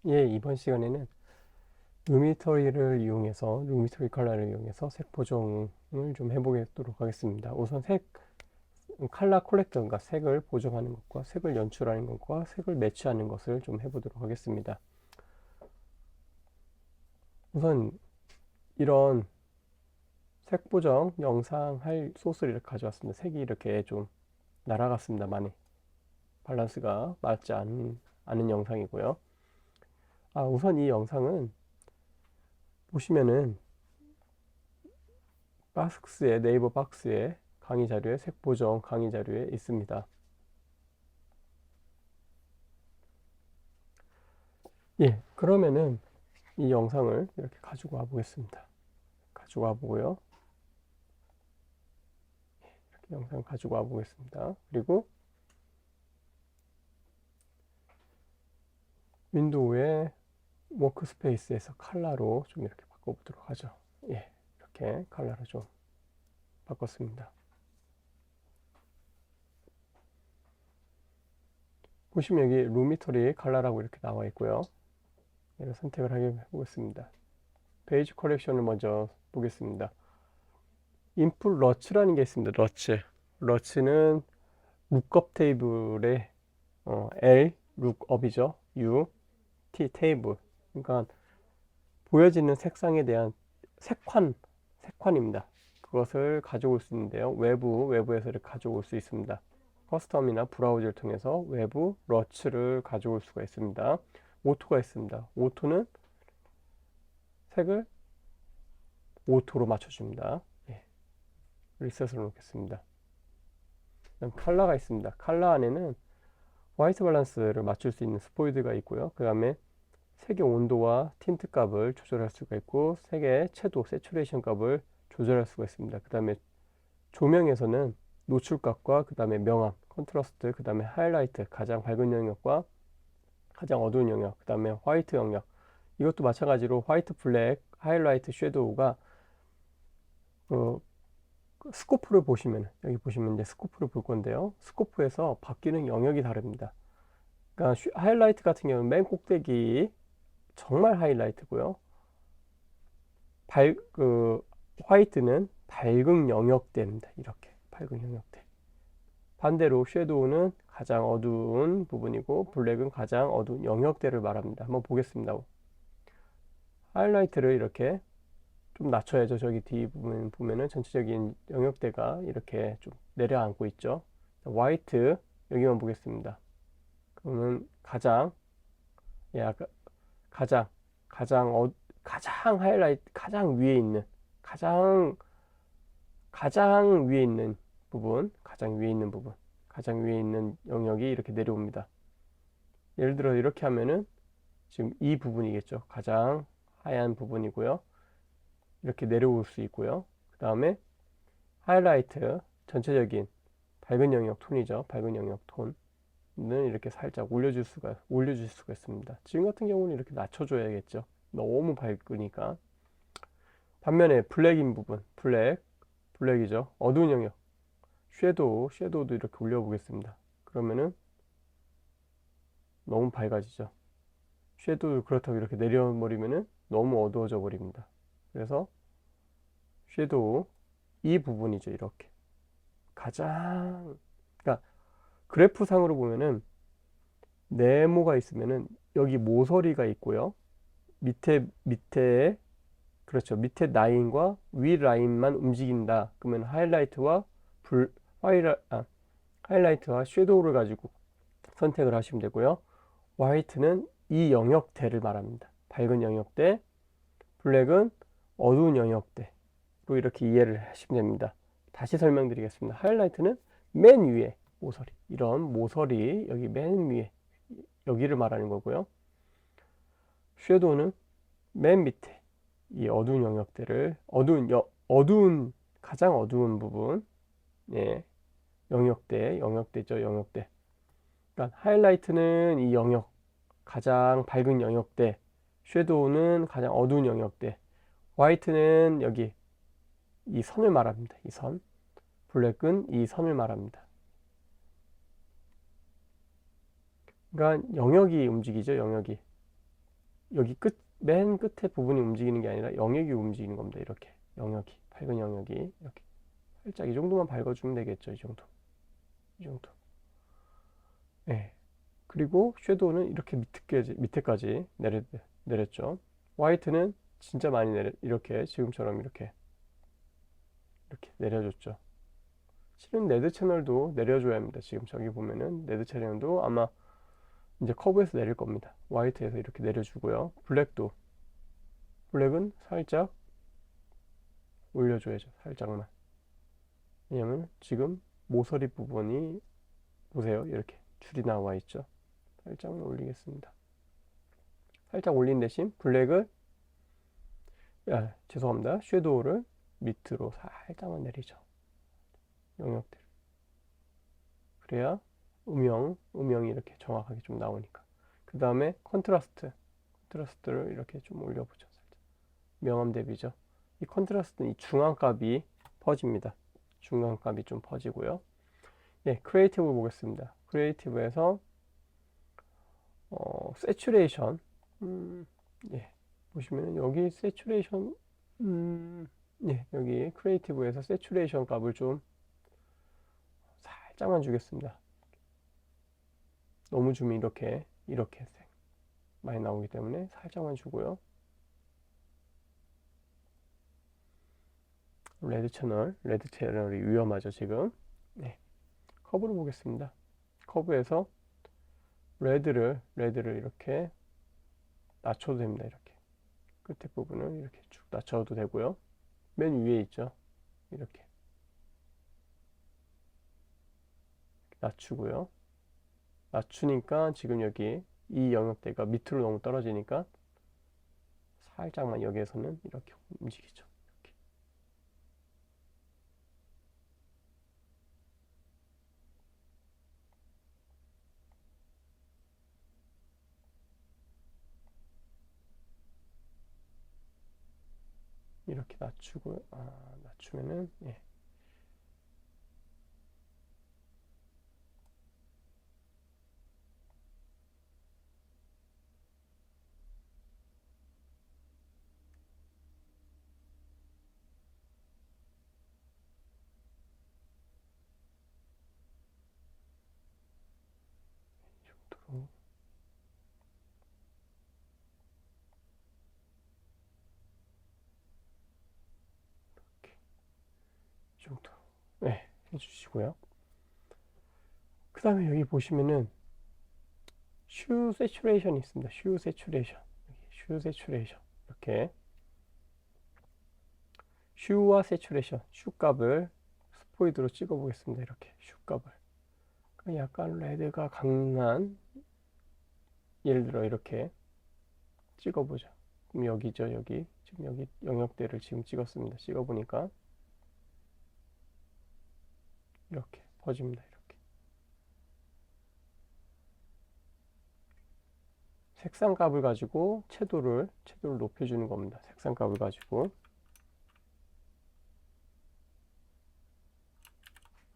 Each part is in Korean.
예, 이번 시간에는 루미터리 컬러를 이용해서 색 보정을 좀 해보도록 하겠습니다. 우선 컬러 콜렉터, 그러니까 색을 보정하는 것과 색을 연출하는 것과 색을 매치하는 것을 좀 해보도록 하겠습니다. 우선 이런 색 보정 영상 할 소스를 이렇게 가져왔습니다. 색이 이렇게 좀 날아갔습니다. 많이 밸런스가 맞지 않은 영상이고요. 우선 이 영상은 보시면은 네이버 박스에 강의 자료에 색 보정 강의 자료에 있습니다. 예, 그러면은 이 영상을 이렇게 가지고 와 보겠습니다. 가지고 와 보고요. 이렇게 영상 가지고 와 보겠습니다. 그리고 윈도우의 워크스페이스에서 컬러로 좀 이렇게 바꿔보도록 하죠. 예, 이렇게 컬러로 좀 바꿨습니다. 보시면 여기 루미터리 컬러라고 이렇게 나와 있고요. 얘를 선택을 하게 해보겠습니다. 페이지 컬렉션을 먼저 보겠습니다. 인풋 러츠라는 게 있습니다. 러츠는 룩업 테이블의 L 룩업이죠. U T 테이블. 그러니까 보여지는 색상에 대한 색환입니다. 그것을 가져올 수 있는데요. 외부에서 이렇게 가져올 수 있습니다. 커스텀이나 브라우저를 통해서 외부 러츠를 가져올 수가 있습니다. 오토가 있습니다. 오토는 색을 오토로 맞춰줍니다. 예, 리셋을 놓겠습니다. 그다음 컬러가 있습니다. 컬러 안에는 화이트 밸런스를 맞출 수 있는 스포이드가 있고요. 그 다음에 색의 온도와 틴트 값을 조절할 수가 있고, 색의 채도, 세츄레이션 값을 조절할 수가 있습니다. 그 다음에 조명에서는 노출값과 그 다음에 명암, 컨트라스트, 그 다음에 하이라이트, 가장 밝은 영역과 가장 어두운 영역, 그 다음에 화이트 영역, 이것도 마찬가지로 화이트, 블랙, 하이라이트, 섀도우가 스코프를 보시면, 여기 보시면 이제 스코프를 볼 건데요. 스코프에서 바뀌는 영역이 다릅니다. 그러니까 하이라이트 같은 경우는 맨 꼭대기 정말 하이라이트고요. 화이트는 밝은 영역대입니다. 이렇게 밝은 영역대. 반대로 섀도우는 가장 어두운 부분이고 블랙은 가장 어두운 영역대를 말합니다. 한번 보겠습니다. 하이라이트를 이렇게 좀 낮춰야죠. 저기 뒤부분 보면은 전체적인 영역대가 이렇게 좀 내려앉고 있죠. 화이트 여기만 보겠습니다. 그러면 예, 가장 가장 가장 하이라이트 가장 위에 있는 가장 위에 있는 가장 위에 있는 영역이 이렇게 내려옵니다. 예를 들어 이렇게 하면은 지금 이 부분이겠죠. 가장 하얀 부분이고요. 이렇게 내려올 수 있고요. 그 다음에 하이라이트 전체적인 밝은 영역 톤이죠. 밝은 영역 톤은 이렇게 살짝 올려줄 수가 있습니다. 지금 같은 경우는 이렇게 낮춰줘야겠죠. 너무 밝으니까. 반면에 블랙인 부분, 블랙이죠. 어두운 영역, 섀도우도 이렇게 올려보겠습니다. 그러면은 너무 밝아지죠. 섀도우 그렇다고 이렇게 내려버리면은 너무 어두워져 버립니다. 그래서 섀도우 이 부분이죠. 이렇게 그러니까 그래프상으로 보면은 네모가 있으면은 여기 모서리가 있고요. 밑에 그렇죠. 밑에 라인과 위 라인만 움직인다. 그러면 불 하이라, 하이라이트와 섀도우를 가지고 선택을 하시면 되고요. 화이트는 이 영역대를 말합니다. 밝은 영역대, 블랙은 어두운 영역대로 이렇게 이해를 하시면 됩니다. 다시 설명드리겠습니다. 하이라이트는 맨 위에 이런 모서리 여기 맨 위에 여기를 말하는 거고요. 섀도우는 맨 밑에 이 어두운 영역대를 가장 어두운 부분, 예, 영역대죠, 영역대. 그러니까 하이라이트는 이 영역, 가장 밝은 영역대, 섀도우는 가장 어두운 영역대, 화이트는 여기 이 선을 말합니다. 이 선, 블랙은 이 선을 말합니다. 그러니까 영역이 움직이죠, 영역이. 여기 맨 끝에 부분이 움직이는 게 아니라 영역이 움직이는 겁니다. 이렇게 영역이, 밝은 영역이 이렇게 살짝 이 정도만 밝아주면 되겠죠. 이 정도, 이 정도. 네. 그리고 섀도우는 이렇게 밑에까지 내렸죠. 화이트는 진짜 많이 이렇게 지금처럼 이렇게 내려줬죠. 실은 레드 채널도 내려줘야 합니다. 지금 저기 보면은 레드 채널도 아마 이제 커브에서 내릴 겁니다. 화이트에서 이렇게 내려주고요. 블랙은 살짝 올려줘야죠. 살짝만. 왜냐면 지금 모서리 부분이 보세요. 이렇게 줄이 나와 있죠. 살짝만 올리겠습니다. 살짝 올린 대신 죄송합니다. 섀도우를 밑으로 살짝만 내리죠. 영역들. 그래야 음영이 이렇게 정확하게 좀 나오니까. 그 다음에 컨트라스트를 이렇게 좀 올려보죠. 살짝. 명암 대비죠. 이 컨트라스트는 이 중앙값이 퍼집니다. 중간값이 좀 퍼지고요. 예, 크리에이티브 보겠습니다. 크리에이티브에서 세츄레이션. 예, 보시면은 여기 세츄레이션. 예, 여기 크리에이티브에서 세츄레이션 값을 좀 살짝만 주겠습니다. 너무 주면 이렇게 많이 나오기 때문에 살짝만 주고요. 레드 채널이 위험하죠, 지금. 네, 커브를 보겠습니다. 커브에서 레드를 이렇게 낮춰도 됩니다. 이렇게 끝에 부분을 이렇게 쭉 낮춰도 되고요. 맨 위에 있죠. 이렇게 낮추고요. 낮추니까 지금 여기 이 영역대가 밑으로 너무 떨어지니까 살짝만 여기에서는 이렇게 움직이죠. 이렇게 낮추고 낮추면은 예. 이 정도로 이렇게 이 정도 네, 해주시고요. 그 다음에 여기 보시면은 슈 세츄레이션이 있습니다. 슈 세츄레이션 이렇게 슈와 세츄레이션 슈 값을 스포이드로 찍어 보겠습니다. 이렇게 슈 값을 약간 레드가 강한 예를 들어 이렇게 찍어보죠. 그럼 여기죠. 여기 지금 여기 영역대를 지금 찍었습니다. 찍어보니까 이렇게 퍼집니다. 이렇게 색상 값을 가지고 채도를 높여주는 겁니다. 색상 값을 가지고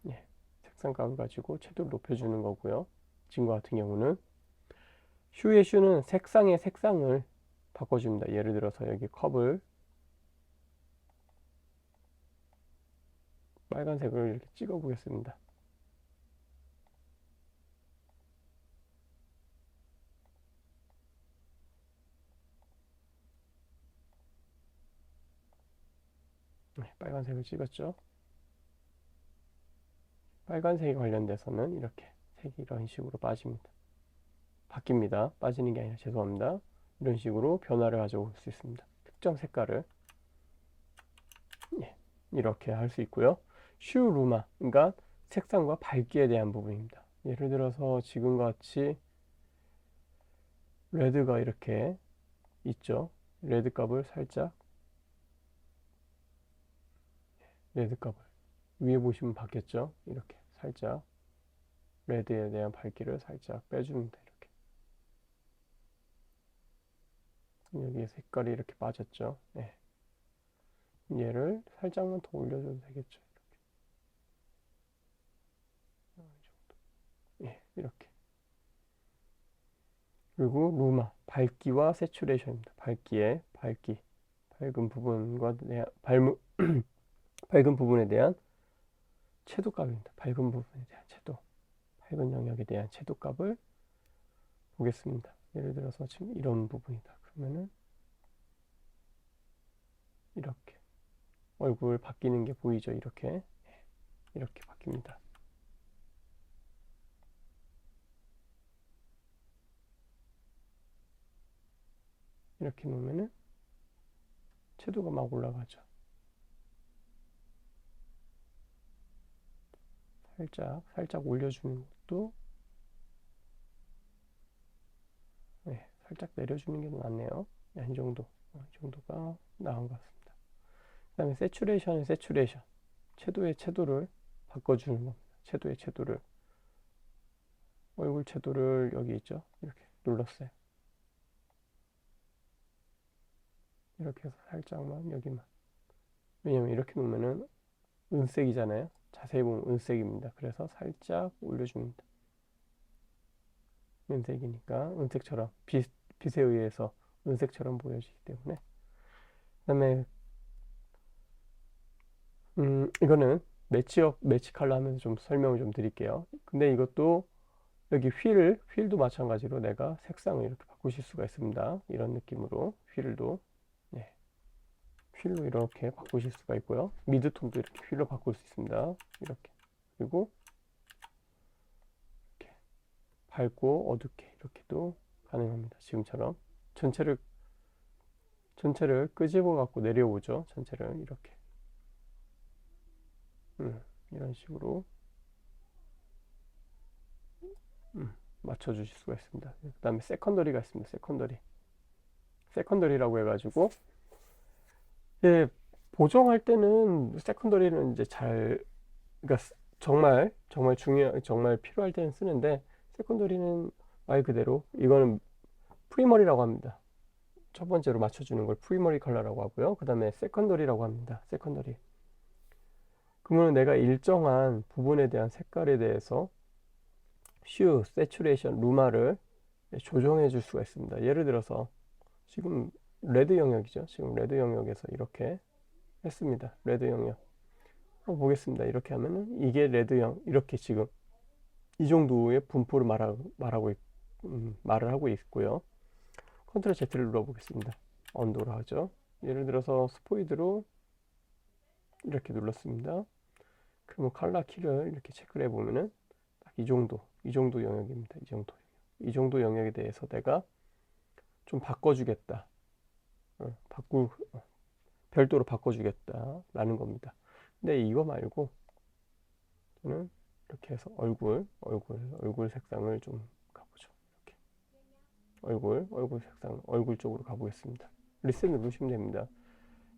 예, 색상 값을 가지고 채도를 높여주는 거고요. 지금과 같은 경우는 슈는 색상의 색상을 바꿔줍니다. 예를 들어서 여기 컵을 빨간색을 이렇게 찍어 보겠습니다. 네, 빨간색을 찍었죠. 빨간색에 관련돼서는 이렇게 색이 이런 식으로 빠집니다. 바뀝니다. 빠지는 게 아니라 죄송합니다. 이런 식으로 변화를 가져올 수 있습니다. 특정 색깔을 예, 이렇게 할 수 있고요. 슈루마, 그러니까 색상과 밝기에 대한 부분입니다. 예를 들어서 지금 같이 레드가 이렇게 있죠. 레드 값을 살짝 레드 값을 위에 보시면 바뀌었죠. 이렇게 살짝 레드에 대한 밝기를 살짝 빼줍니다. 이렇게 여기에 색깔이 이렇게 빠졌죠. 네. 얘를 살짝만 더 올려줘도 되겠죠. 이렇게. 예, 이렇게. 그리고 루마, 밝기와 세츄레이션입니다. 밝기, 밝은 부분과 밝은 부분에 대한 채도값입니다. 밝은 부분에 대한 채도, 밝은 영역에 대한 채도값을 보겠습니다. 예를 들어서 지금 이런 부분이다. 그러면은 이렇게 얼굴 바뀌는 게 보이죠? 이렇게 바뀝니다. 이렇게 놓으면은 채도가 막 올라가죠. 살짝 올려주는 것도, 네, 살짝 내려주는 게 낫네요. 네, 이 정도가 나은 것 같습니다. 그 다음에 세츄레이션. 채도의 채도를 바꿔주는 겁니다. 채도의 채도를. 얼굴 채도를 여기 있죠? 이렇게 눌렀어요. 이렇게 해서 살짝만, 여기만. 왜냐면 이렇게 놓으면은 은색이잖아요. 자세히 보면 은색입니다. 그래서 살짝 올려줍니다. 은색이니까 은색처럼 빛에 의해서 은색처럼 보여지기 때문에. 그 다음에 이거는 매치 컬러 하면서 좀 설명을 좀 드릴게요. 근데 이것도 여기 휠도 마찬가지로 내가 색상을 이렇게 바꾸실 수가 있습니다. 이런 느낌으로 네, 휠로 이렇게 바꾸실 수가 있고요. 미드톤도 이렇게 휠로 바꿀 수 있습니다. 이렇게. 그리고 이렇게 밝고 어둡게 이렇게도 가능합니다. 지금처럼 전체를 끄집어 갖고 내려오죠. 전체를 이렇게 이런 식으로 맞춰 주실 수가 있습니다. 그 다음에 세컨더리가 있습니다. 세컨더리라고 해가지고 예, 보정할 때는 세컨더리는 이제 그러니까 정말 필요할 때는 쓰는데, 세컨더리는 말 그대로 이거는 프리머리라고 합니다. 첫 번째로 맞춰주는 걸 프리머리 컬러라고 하고요. 그 다음에 세컨더리라고 합니다. 세컨더리. 그러면 내가 일정한 부분에 대한 색깔에 대해서 세츄레이션, 루마를 조정해 줄 수가 있습니다. 예를 들어서 지금 레드 영역이죠. 지금 레드 영역에서 이렇게 했습니다. 레드 영역. 한번 보겠습니다. 이렇게 하면은 이게 레드영, 이렇게 지금 이 정도의 분포를 말을 하고 있고요. 컨트롤 Z를 눌러보겠습니다. 언도로 하죠. 예를 들어서 스포이드로 이렇게 눌렀습니다. 그러면 칼라 키를 이렇게 체크를 해보면은 딱 이 정도 영역입니다. 이 정도 영역에 대해서 내가 좀 바꿔주겠다. 어, 바꾸, 별도로 바꿔주겠다라는 겁니다. 근데 이거 말고 저는 이렇게 해서 얼굴 색상을 좀 가보죠. 이렇게. 얼굴 색상, 얼굴 쪽으로 가보겠습니다. 리셋 누르시면 됩니다.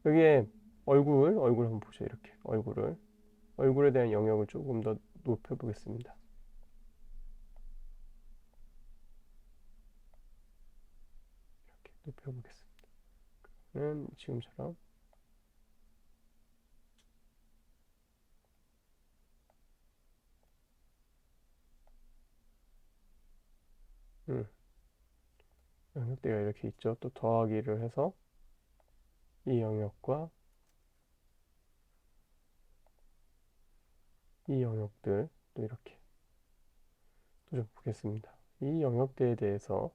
여기에 얼굴 한번 보죠. 이렇게. 얼굴에 대한 영역을 조금 더 높여보겠습니다. 이렇게 높여보겠습니다. 그러면 지금처럼 영역대가 이렇게 있죠. 또 더하기를 해서 이 영역과 이 영역들 또 이렇게 또 좀 보겠습니다. 이 영역대에 대해서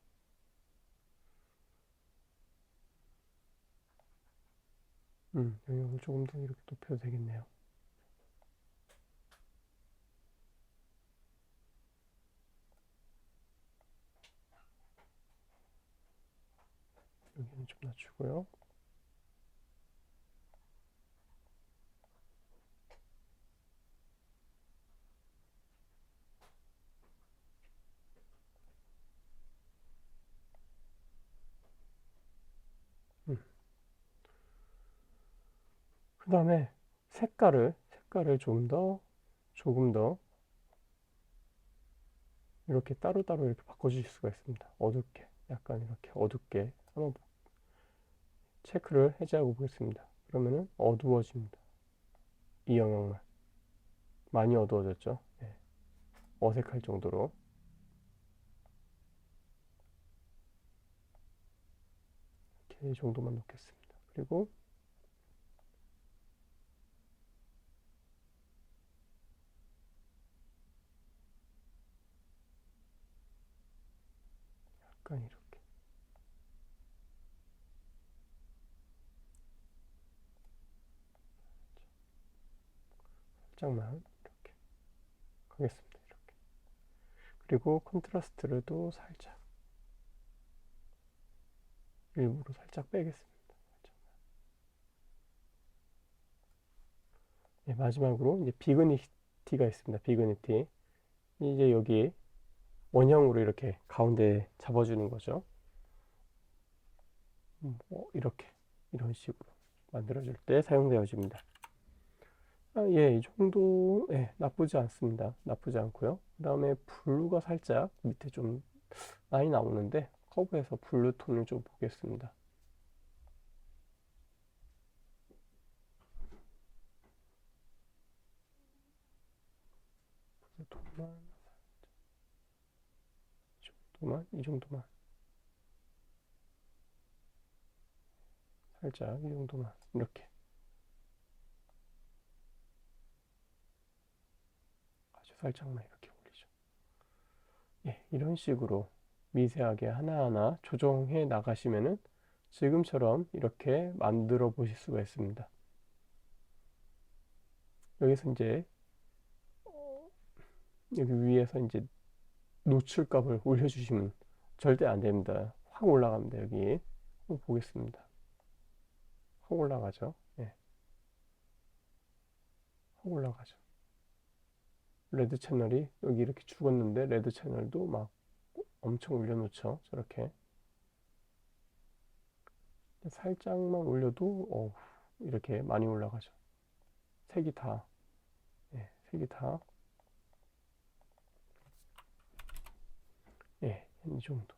영역을 조금 더 이렇게 높여도 되겠네요. 여기는 좀 낮추고요. 그 다음에 색깔을 조금 더 이렇게 따로따로 이렇게 바꿔주실 수가 있습니다. 약간 이렇게 어둡게 한번 체크를 해제하고 보겠습니다. 그러면은 어두워집니다. 이 영역만. 많이 어두워졌죠? 네. 어색할 정도로. 이 정도만 놓겠습니다. 그리고 약간 이렇게 살짝만 이렇게 하겠습니다. 이렇게. 그리고 컨트라스트를도 살짝 일부러 살짝 빼겠습니다. 네, 마지막으로 이제 비그니티가 있습니다. 비그니티. 이제 여기 원형으로 이렇게 가운데 잡아주는 거죠. 이렇게 이런 식으로 만들어줄 때 사용되어집니다. 예, 이 정도 나쁘지 않습니다. 나쁘지 않고요. 그 다음에 블루가 살짝 밑에 좀 많이 나오는데 커브에서 블루 톤을 좀 보겠습니다. 블루 톤만 이 정도만 살짝 이 정도만 이렇게 아주 살짝만 이렇게 올리죠. 예, 이런 식으로 미세하게 하나하나 조정해 나가시면은 지금처럼 이렇게 만들어 보실 수가 있습니다. 여기서 이제 여기 위에서 이제 노출값을 올려주시면 절대 안 됩니다. 확 올라갑니다. 여기 한번 보겠습니다. 확 올라가죠. 예, 확 올라가죠. 레드 채널이 여기 이렇게 죽었는데 레드 채널도 막 엄청 올려놓죠. 저렇게 살짝만 올려도 이렇게 많이 올라가죠. 색이 다 색이 다 이 정도.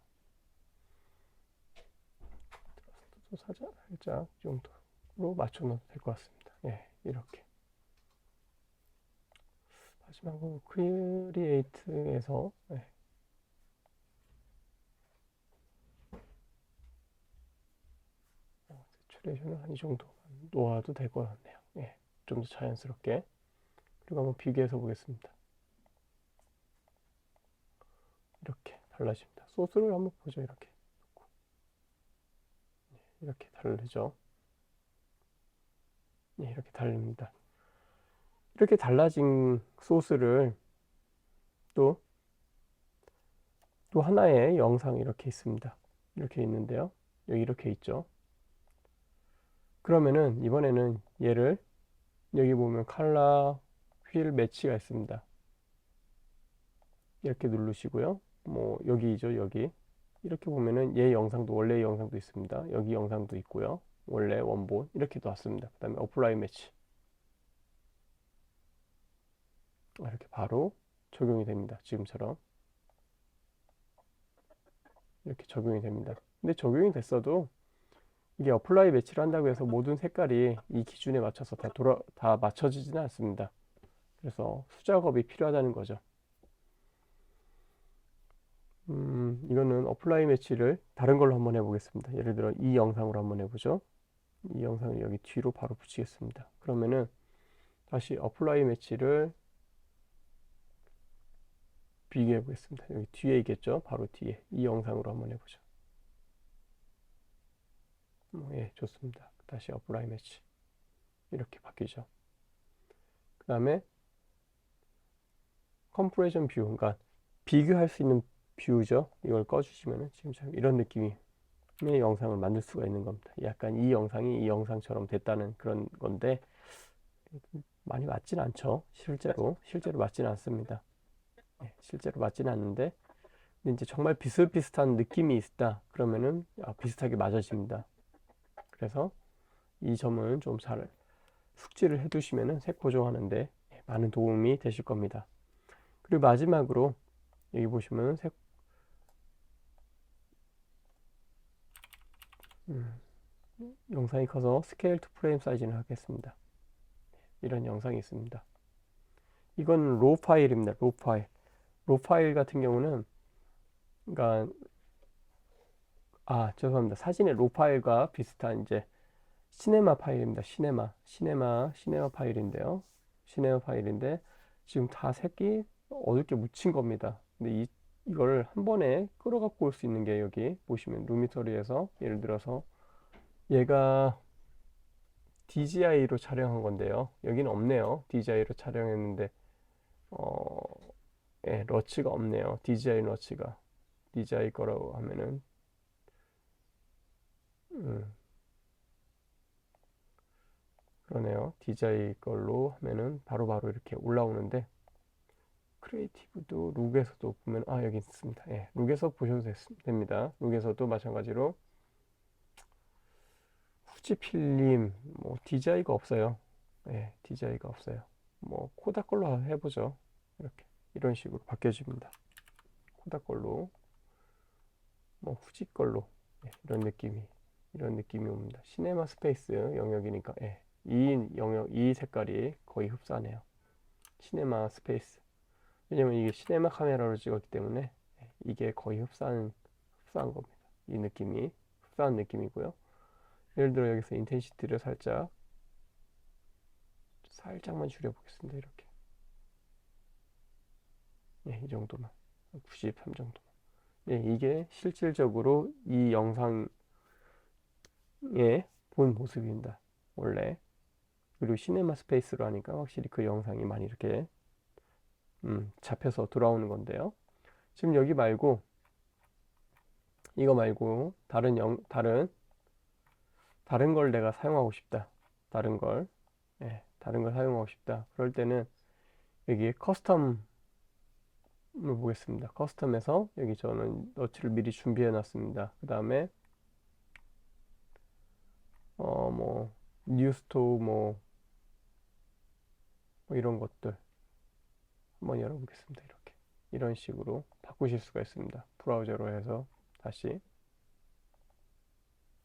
컨트라스트도 살짝 이 정도로 맞춰 놓어도 될 것 같습니다. 이렇게. 마지막으로 크리에이트에서 세츄레이션을 한 이 정도 놓아도 될 것 같네요. 좀 더 자연스럽게. 그리고 한번 비교해서 보겠습니다. 이렇게 달라집니다. 소스를 한번 보죠. 이렇게 이렇게 다르죠. 이렇게 다릅니다. 이렇게 달라진 소스를 또 하나의 영상이 이렇게 있습니다. 이렇게 있는데요. 여기 이렇게 있죠. 그러면은 이번에는 얘를 여기 보면 컬러 휠 매치가 있습니다. 이렇게 누르시고요. 뭐 여기죠. 여기 이렇게 보면은 얘 영상도 원래 영상도 있습니다. 여기 영상도 있고요. 원래 원본 이렇게 놨습니다. 그 다음에 어플라이 매치 이렇게 바로 적용이 됩니다. 지금처럼 이렇게 적용이 됩니다. 근데 적용이 됐어도 이게 어플라이 매치를 한다고 해서 모든 색깔이 이 기준에 맞춰서 다 맞춰지지는 않습니다. 그래서 수작업이 필요하다는 거죠. 이거는 어플라이 매치를 다른 걸로 한번 해보겠습니다. 예를 들어 이 영상으로 한번 해보죠. 이 영상을 여기 뒤로 바로 붙이겠습니다. 그러면은 다시 어플라이 매치를 비교해 보겠습니다. 여기 뒤에 있겠죠? 바로 뒤에 이 영상으로 한번 해보죠. 좋습니다. 다시 어플라이 매치 이렇게 바뀌죠. 그 다음에 컴프레션 뷰, 그러니까 비교할 수 있는 뷰죠. 이걸 꺼주시면은 지금처럼 이런 느낌의 영상을 만들 수가 있는 겁니다. 약간 이 영상이 이 영상처럼 됐다는 그런 건데 많이 맞진 않죠. 실제로 맞지는 않습니다. 실제로 맞지는 않는데 근데 이제 정말 비슷비슷한 느낌이 있다 그러면은 비슷하게 맞아집니다. 그래서 이 점은 좀 잘 숙지를 해두시면은 색 보정하는데 많은 도움이 되실 겁니다. 그리고 마지막으로 여기 보시면 영상이 커서 스케일 투 프레임 사이즈를 하겠습니다. 이런 영상이 있습니다. 이건 로 파일입니다. 로 파일. 로 파일 같은 경우는 그러니까 죄송합니다. 사진의 로 파일과 비슷한 이제 시네마 파일입니다. 시네마 파일인데요. 시네마 파일인데 지금 다 색이 어둡게 묻힌 겁니다. 근데 이걸 한 번에 끌어갖고 올 수 있는 게 여기 보시면 루미터리에서 예를 들어서 얘가 DJI로 촬영한 건데요. 여기는 없네요. DJI로 촬영했는데 어, 러치가 없네요. DJI 러치가 DJI 거라고 하면은 음, 그러네요. DJI 걸로 하면은 바로바로 이렇게 올라오는데 크리에이티브도 룩에서도 보면 여기 있습니다. 룩에서 보셔도 됩니다. 룩에서도 마찬가지로 후지필름 뭐 DJI가 없어요. DJI가 없어요. 뭐 코다 걸로 해보죠. 이렇게 이런 식으로 바뀌어집니다. 코다 걸로 뭐 후지 걸로 이런 느낌이 옵니다. 시네마 스페이스 영역이니까 이 영역 이 색깔이 거의 흡사하네요. 시네마 스페이스 왜냐면 이게 시네마 카메라로 찍었기 때문에 이게 거의 흡사한 겁니다. 이 느낌이 흡사한 느낌이고요. 예를 들어 여기서 인텐시티를 살짝만 줄여보겠습니다. 이렇게 이 정도만 93 정도만. 이게 실질적으로 이 영상의 본 모습입니다. 원래 그리고 시네마 스페이스로 하니까 확실히 그 영상이 많이 이렇게 잡혀서 돌아오는 건데요. 지금 여기 말고 이거 말고 다른 걸 내가 사용하고 싶다. 다른 걸 사용하고 싶다. 그럴 때는 여기 커스텀을 보겠습니다. 커스텀에서 여기 저는 너츠를 미리 준비해 놨습니다. 그 다음에 뭐 뉴스토어 뭐 이런 것들 한번 열어보겠습니다. 이렇게 이런 식으로 바꾸실 수가 있습니다. 브라우저로 해서 다시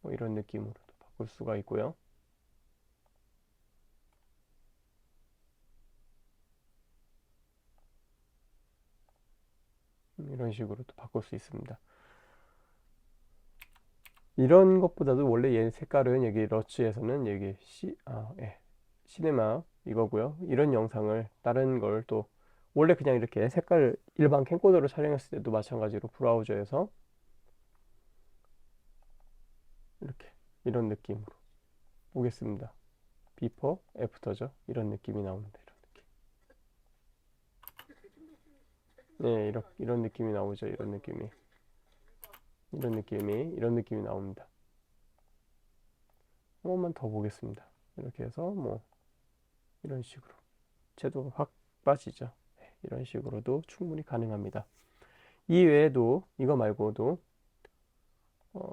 뭐 이런 느낌으로도 바꿀 수가 있고요. 이런 식으로도 바꿀 수 있습니다. 이런 것보다도 원래 얘 색깔은 여기 러치에서는 여기 시네마 이거고요. 이런 영상을 다른 걸 또 원래 그냥 이렇게 색깔 일반 캠코더로 촬영했을 때도 마찬가지로 브라우저에서 이렇게 이런 느낌으로 보겠습니다. 비포, 애프터죠. 이런 느낌이 나옵니다. 이런 느낌. 이런 느낌이 나오죠. 이런 느낌이 나옵니다. 한 번만 더 보겠습니다. 이렇게 해서 뭐 이런 식으로 채도가 확 빠지죠. 이런 식으로도 충분히 가능합니다. 이 외에도 이거 말고도 어,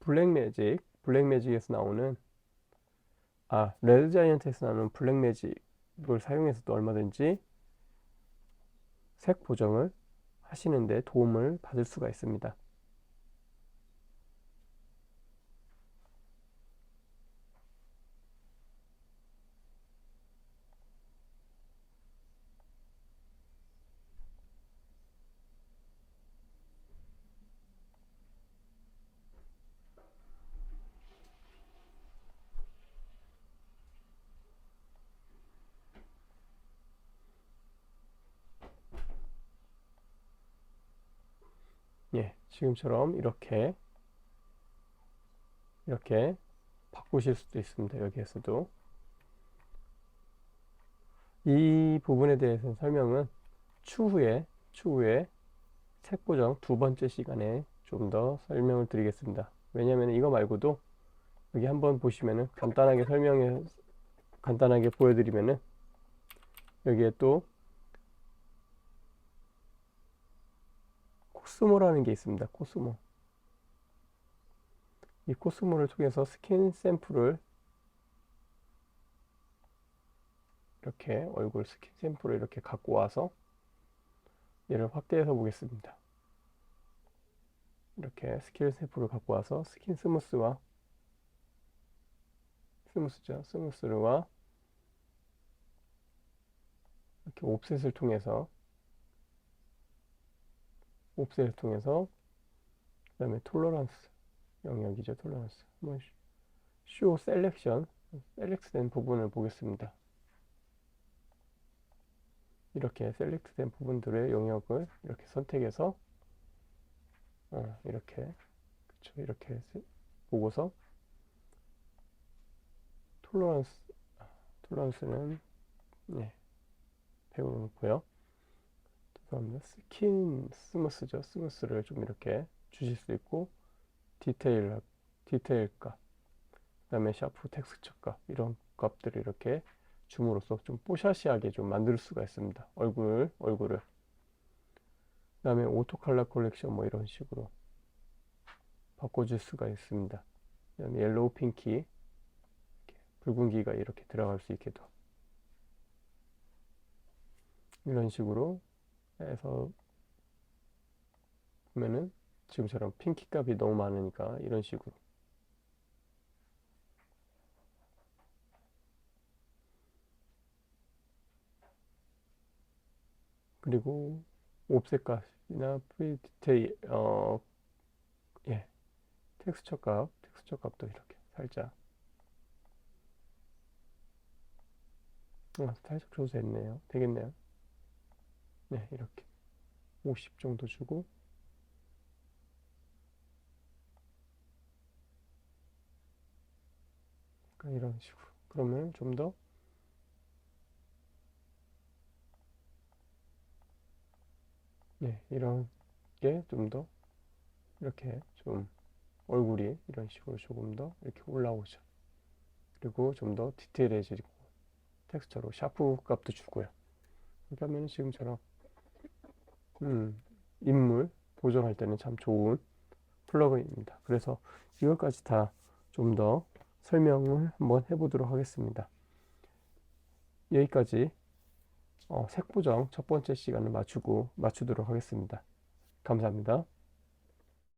블랙매직에서 나오는 레드자이언트에서 나오는 블랙매직을 사용해서도 얼마든지 색 보정을 하시는데 도움을 받을 수가 있습니다. 지금처럼 이렇게 바꾸실 수도 있습니다. 여기에서도 이 부분에 대해서 설명은 추후에 색 보정 두 번째 시간에 좀 더 설명을 드리겠습니다. 왜냐하면 이거 말고도 여기 한번 보시면은 간단하게 보여드리면은 여기에 또 코스모라는 게 있습니다. 코스모. 이 코스모를 통해서 스킨 샘플을 이렇게 얼굴 스킨 샘플을 이렇게 갖고 와서 얘를 확대해서 보겠습니다. 이렇게 스킨 샘플을 갖고 와서 스킨 스무스와 스무스와 이렇게 옵셋을 통해서 옵셋을 통해서 그 다음에 톨러런스 영역이죠. 톨러런스. 한번 쇼 셀렉션 셀렉트된 부분을 보겠습니다. 이렇게 셀렉트된 부분들의 영역을 이렇게 선택해서 이렇게 그쵸 이렇게 보고서 톨러런스는 네, 100으로 놓고요. 죄송합니다. 스킨 스무스죠. 스무스를 좀 이렇게 주실 수 있고 디테일 값, 그 다음에 샤프 텍스처 값 이런 값들을 이렇게 줌으로써 좀 뽀샤시하게 좀 만들 수가 있습니다. 얼굴을 그 다음에 오토 컬러 컬렉션 뭐 이런 식으로 바꿔줄 수가 있습니다. 그 다음에 옐로우 핑키 붉은기가 이렇게 들어갈 수 있게도 이런 식으로 해서 보면은 지금처럼 핑키 값이 너무 많으니까 이런 식으로 그리고 옵셋 값이나 프리 디테일 예 텍스처 값도 이렇게 살짝 살짝 줘도 되겠네요. 네 이렇게 50 정도 주고 이런 식으로 그러면 좀 더 네, 이런 게 좀 더 이렇게 좀 얼굴이 이런 식으로 조금 더 이렇게 올라오죠. 그리고 좀 더 디테일해지고 텍스처로 샤프 값도 주고요. 그렇게 하면 지금처럼 인물 보정할 때는 참 좋은 플러그인입니다. 그래서 이것까지 다 좀 더 설명을 한번 해보도록 하겠습니다. 여기까지 색 보정 첫 번째 시간을 마치도록 하겠습니다. 감사합니다.